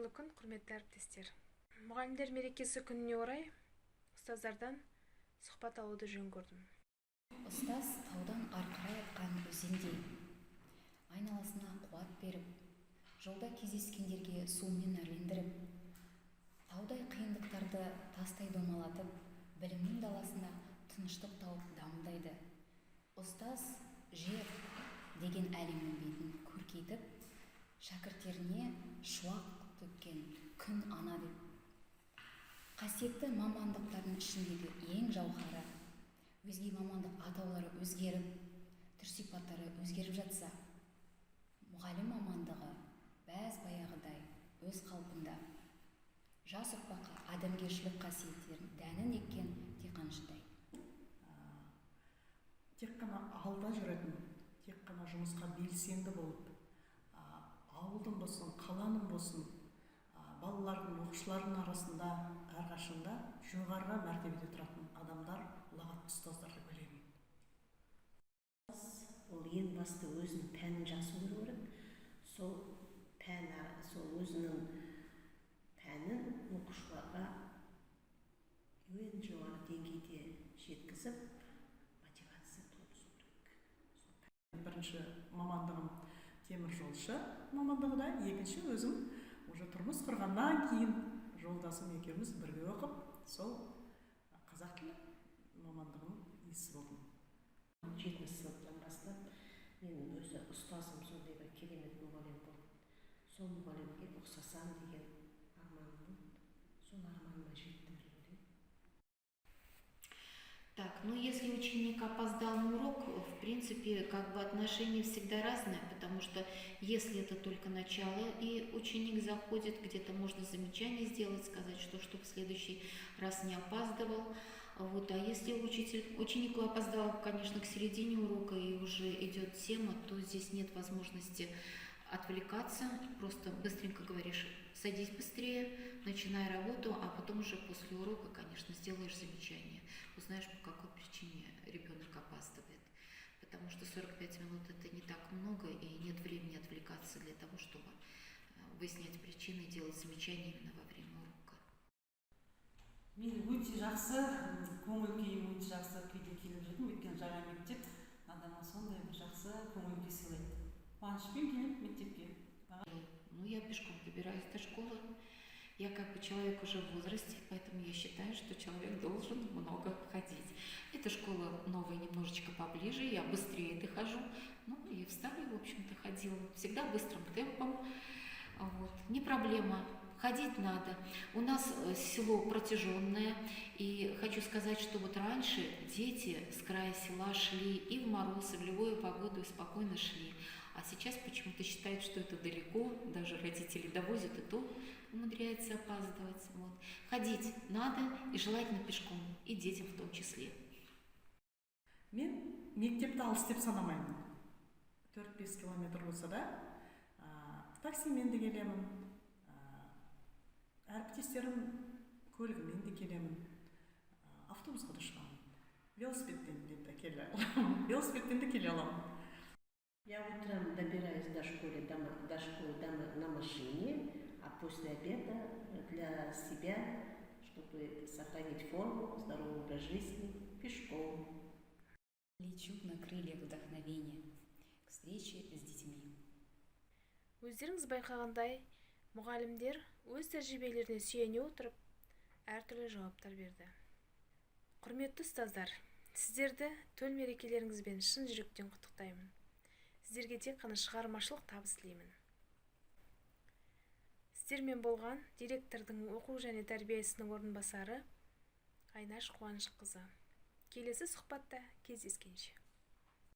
Кайырлы күн, құрметті әріптестер. Мұғалімдер мерекесі күніне орай ұстаздардан сұхбат алуды жөн көрдім. Ұстаз таудан арқырай атқан өзендей, айналасына қуат беріп, жолда кездескендерге сумен әрлендіріп, таудай қиындықтарды тастай домалатып, білімнің даласында тыныштық тауып дамылдайды. Ұстаз жер деген әлемнің бетін көркейтіп, шәкірттеріне шуақ төккен күн ана деп. Қасиетті мамандықтардың ішіндегі ең жауһары, өзге мамандық атаулары өзгеріп, түр-сипаттары өзгеріп жатса, мұғалім мамандығы бәз баяғыдай өз қалпында. Жас ұрпаққа адамгершілік қасиеттерін дәнін еккен диқаншыдай. Тек қана алда жүретін, тек қана жұмысқа белсенді болып, ауылдың болсын, қаланың болсын, балалардың, оқушылардың арасында әрқашанда жоғарғы мәртебеде тұратын адамдар ұлағатты ұстаздар деп ойлаймын. Ол ең басты өзінің пәнін жақсы көру керек. Сол өзінің пәнін оқушыларға ең жоғары деңгейде жеткізіп, мотивация туғызу керек. Бірінші мамандығым теміржолшы мамандығы да, екінші өзім уже тұрмыс құрғаннан кейін жолдасым екеуміз бірге оқып, сол қазақ тілі мамандығын иесі болдым. 7 сыныптан бастап менің өзі ұстазым сондай бір керемет мұғалім болды. Сол мұғалімге ұқсасам деген арманым болды. Сол арманыма жеттім деп ойлаймын. Так, ну если ученик опоздал на урок, в принципе, как бы отношение всегда разное, потому что если это только начало, и ученик заходит, где-то можно замечание сделать, сказать, что чтобы в следующий раз не опаздывал. Вот, а если ученик опоздал, конечно, к середине урока и уже идет тема, то здесь нет возможности отвлекаться, просто быстренько говоришь, садись быстрее, начинай работу, а потом уже после урока, конечно, сделаешь замечание, узнаешь, по какой причине ребенок опаздывает. Потому что 45 минут это не так много, и нет времени отвлекаться для того, чтобы выяснять причины и делать замечания именно во время урока. Мен өте жақсы, көңіл күйім өте жақсы күйде келіп жүрдім, өйткені жаңа мектеп адамға сондай бір жақсы көңіл күй сыйлайды. Қуанышпен келіп мектепке. Ну, я пешком добираюсь до школы. Я как бы человек уже в возрасте, поэтому я считаю, что человек должен много ходить. Эта школа новая немножечко поближе, я быстрее дохожу. Ну и в старой, в общем-то, ходила всегда быстрым темпом. Вот. Не проблема, ходить надо. У нас село протяженное, и хочу сказать, что вот раньше дети с края села шли и в мороз, и в любую погоду, и спокойно шли. А сейчас почему-то считают, что это далеко, даже родители довозят, и то умудряется опаздывать. Вот. Ходить надо, и желательно пешком, и детям в том числе. Мен мектепті алыс деп санамаймын. 4-5 километр болса да, таксимен де келемін, әріптестерім көлігімен де келемін, автобусқа да шығамын, велосипедпен де келе аламын. Я утром добираюсь до школы на машине, а после обеда для себя, чтобы сохранить форму, здоровый образ жизни, пешком. Лечу на крыльях вдохновения к встрече с детьми. Өздеріңіз байқағандай, мұғалімдер өз тәжірибелеріне сүйене отырып, әртүрлі жауаптар берді. Құрметті ұстаздар, сіздерді төл мерекелеріңізбен шын жүректен құттықтаймын. Сіздерге тек қана шығармашылық табыс тілеймін. Сіздермен болған директордың оқу және тәрбие ісінің орынбасары Айнаш Қуанышқызы. Келесі сұхбатта кездескенше.